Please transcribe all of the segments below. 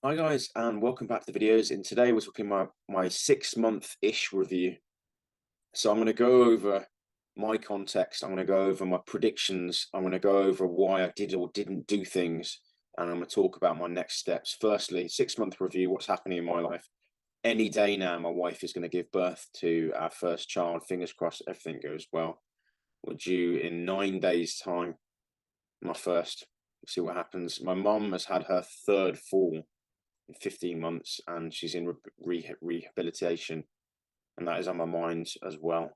Hi guys, and welcome back to the videos. And today we're talking about my 6-month-ish review. So I'm going to go over my context. I'm going to go over my predictions. I'm going to go over why I did or didn't do things, and I'm going to talk about my next steps. Firstly, 6-month review. What's happening in my life? Any day now, my wife is going to give birth to our first child. Fingers crossed, everything goes well. We're due in 9 days' time. My first. We'll see what happens. My mum has had her third fall in 15 months, and she's in rehabilitation, and that is on my mind as well.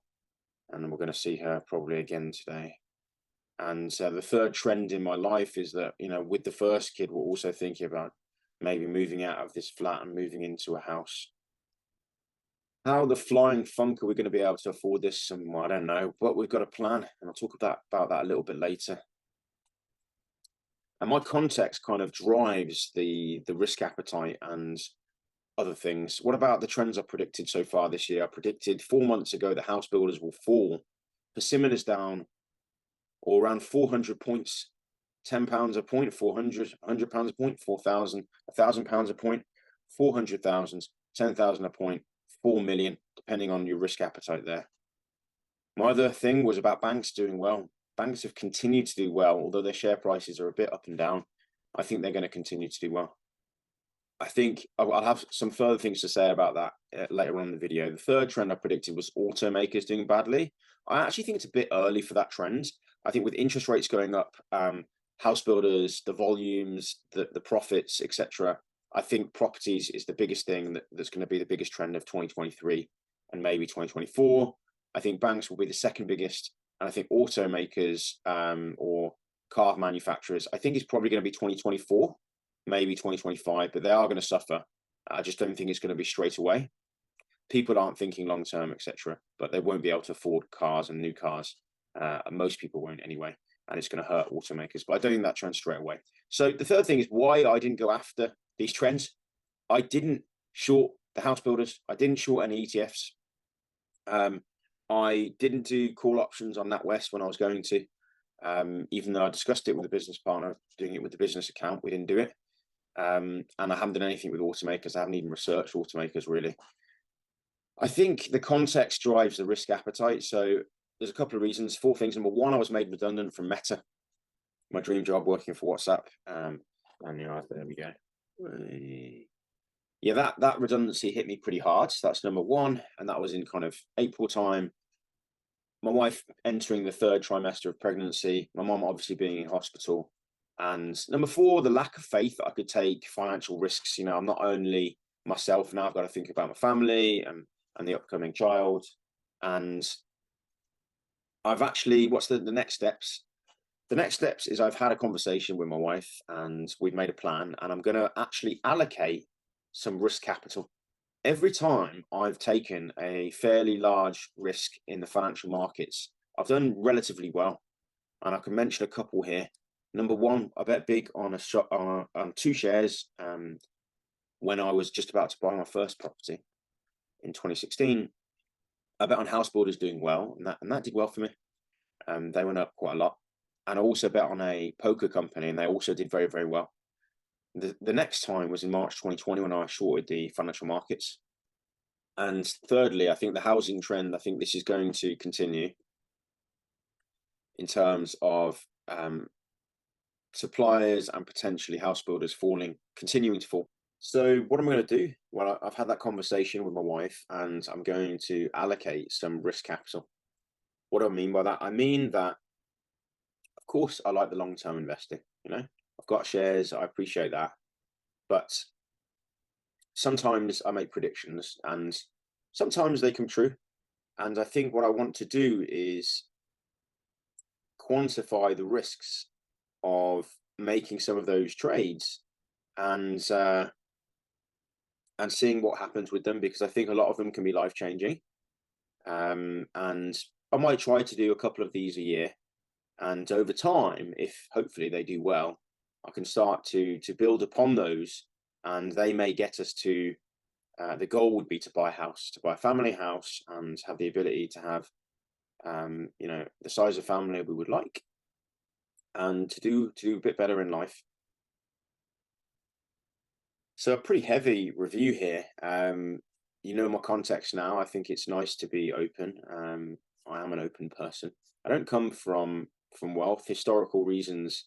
And we're going to see her probably again today. And the third trend in my life is that, with the first kid, we're also thinking about maybe moving out of this flat and moving into a house. How the flying funk are we going to be able to afford this? I don't know, but we've got a plan, and I'll talk about that a little bit later. And my context kind of drives the risk appetite and other things. What about the trends I predicted so far this year? I predicted 4 months ago that house builders will fall. Persimmon is down or around 400 points, £10 a point, 400, £100 a point, 4,000, £1,000 a point, 400,000, 10,000 a point, 4 million, depending on your risk appetite there. My other thing was about banks doing well. Banks have continued to do well, although their share prices are a bit up and down. I think they're going to continue to do well. I think I'll have some further things to say about that later on in the video. The third trend I predicted was automakers doing badly. I actually think it's a bit early for that trend. I think with interest rates going up, house builders, the volumes, the profits, etc. I think properties is the biggest thing that's going to be the biggest trend of 2023 and maybe 2024. I think banks will be the second biggest, and I think automakers or car manufacturers, I think it's probably going to be 2024, maybe 2025, but they are going to suffer. I just don't think it's going to be straight away. People aren't thinking long term, etc., but they won't be able to afford cars and new cars. Most people won't anyway, and it's going to hurt automakers. But I don't think that trend straight away. So the third thing is why I didn't go after these trends. I didn't short the house builders. I didn't short any ETFs. I didn't do call options on NatWest when I was going to, even though I discussed it with a business partner, doing it with the business account. We didn't do it. And I haven't done anything with automakers. I haven't even researched automakers really. I think the context drives the risk appetite. So there's a couple of reasons, 4 things. Number one, I was made redundant from Meta, my dream job working for WhatsApp. And there we go. Yeah, that redundancy hit me pretty hard. So that's number one. And that was in kind of April time. My wife entering the third trimester of pregnancy, my mom obviously being in hospital. And number four, the lack of faith that I could take financial risks. I'm not only myself now, I've got to think about my family and the upcoming child. And I've actually, what's the next steps? The next steps is I've had a conversation with my wife and we've made a plan, and I'm going to actually allocate some risk capital. Every time I've taken a fairly large risk in the financial markets, I've done relatively well. And I can mention a couple here. Number one, I bet big on on 2 shares when I was just about to buy my first property in 2016. I bet on house builders doing well, and that did well for me. They went up quite a lot. And I also bet on a poker company, and they also did very, very well. The next time was in March 2020 when I shorted the financial markets. And thirdly, I think the housing trend, I think this is going to continue in terms of suppliers and potentially house builders continuing to fall. So what am I going to do? Well, I've had that conversation with my wife, and I'm going to allocate some risk capital. What do I mean by that? I mean that, of course, I like the long-term investing. I've got shares. I appreciate that. But sometimes I make predictions and sometimes they come true. And I think what I want to do is quantify the risks of making some of those trades and seeing what happens with them, because I think a lot of them can be life changing. And I might try to do a couple of these a year, and over time, if hopefully they do well, I can start to build upon those, and they may get us to the goal would be to buy a house, to buy a family house, and have the ability to have the size of family we would like, and to do a bit better in life. So a pretty heavy review here. You know my context now. I think it's nice to be open. I am an open person. I don't come from wealth. Historical reasons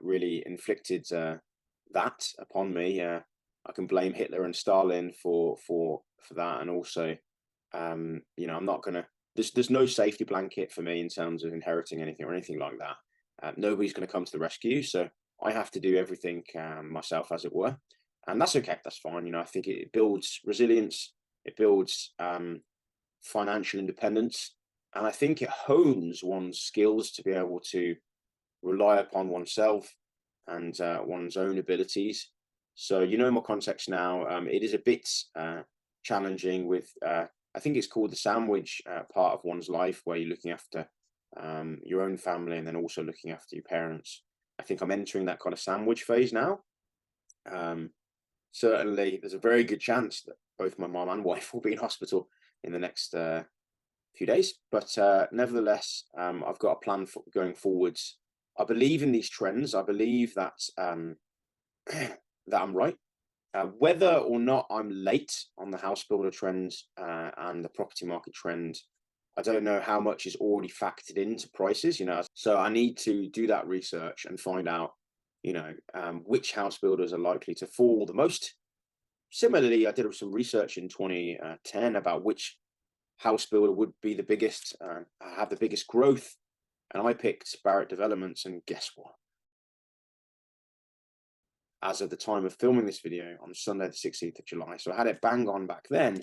really inflicted that upon me. I can blame Hitler and Stalin for that, and also, I'm not gonna. There's no safety blanket for me in terms of inheriting anything or anything like that. Nobody's going to come to the rescue, so I have to do everything myself, as it were, and that's okay. That's fine. I think it builds resilience. It builds financial independence, and I think it hones one's skills to be able to rely upon oneself and one's own abilities. So, my context now. It is a bit challenging with, I think it's called the sandwich part of one's life, where you're looking after your own family and then also looking after your parents. I think I'm entering that kind of sandwich phase now. Um, Certainly, there's a very good chance that both my mom and wife will be in hospital in the next few days. But nevertheless, I've got a plan for going forwards. I believe in these trends. I believe that that I'm right. Whether or not I'm late on the house builder trend and the property market trend, I don't know how much is already factored into prices. So I need to do that research and find out, which house builders are likely to fall the most. Similarly, I did some research in 2010 about which house builder would be the biggest, have the biggest growth, and I picked Barratt Developments. And guess what? As of the time of filming this video on Sunday, the 16th of July. So I had it bang on back then.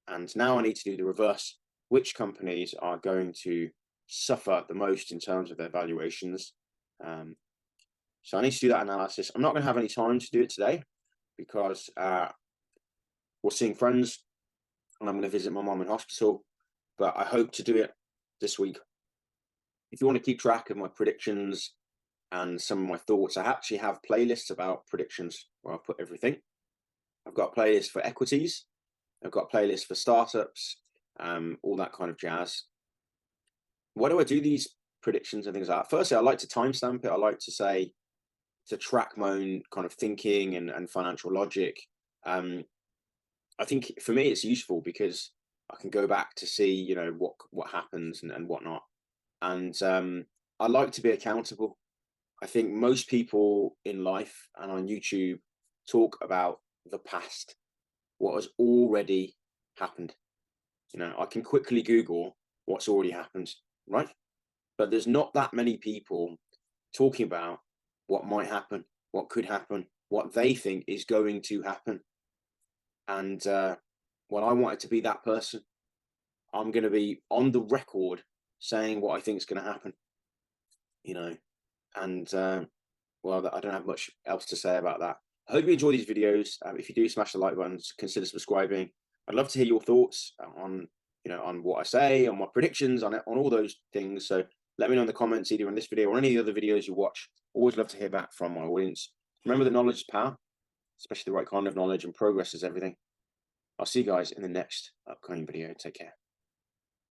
And now I need to do the reverse. Which companies are going to suffer the most in terms of their valuations? So I need to do that analysis. I'm not going to have any time to do it today because we're seeing friends and I'm going to visit my mom in hospital. But I hope to do it this week. If you want to keep track of my predictions and some of my thoughts, I actually have playlists about predictions where I put everything. I've got a playlist for equities. I've got a playlist for startups, all that kind of jazz. Why do I do these predictions and things like that? Firstly, I like to timestamp it. I like to say, to track my own kind of thinking and financial logic. I think for me, it's useful because I can go back to see, what happens and whatnot. And I like to be accountable. I think most people in life and on YouTube talk about the past, what has already happened. I can quickly Google what's already happened, right? But there's not that many people talking about what might happen, what could happen, what they think is going to happen. And when I wanted to be that person, I'm going to be on the record saying what I think is going to happen, and well, I don't have much else to say about that. I hope you enjoy these videos. If you do, smash the like button, consider subscribing. I'd love to hear your thoughts on, on what I say, on my predictions, on all those things. So let me know in the comments, either in this video or any of the other videos you watch. Always love to hear back from my audience. Remember that knowledge is power, especially the right kind of knowledge, and progress is everything. I'll see you guys in the next upcoming video. Take care.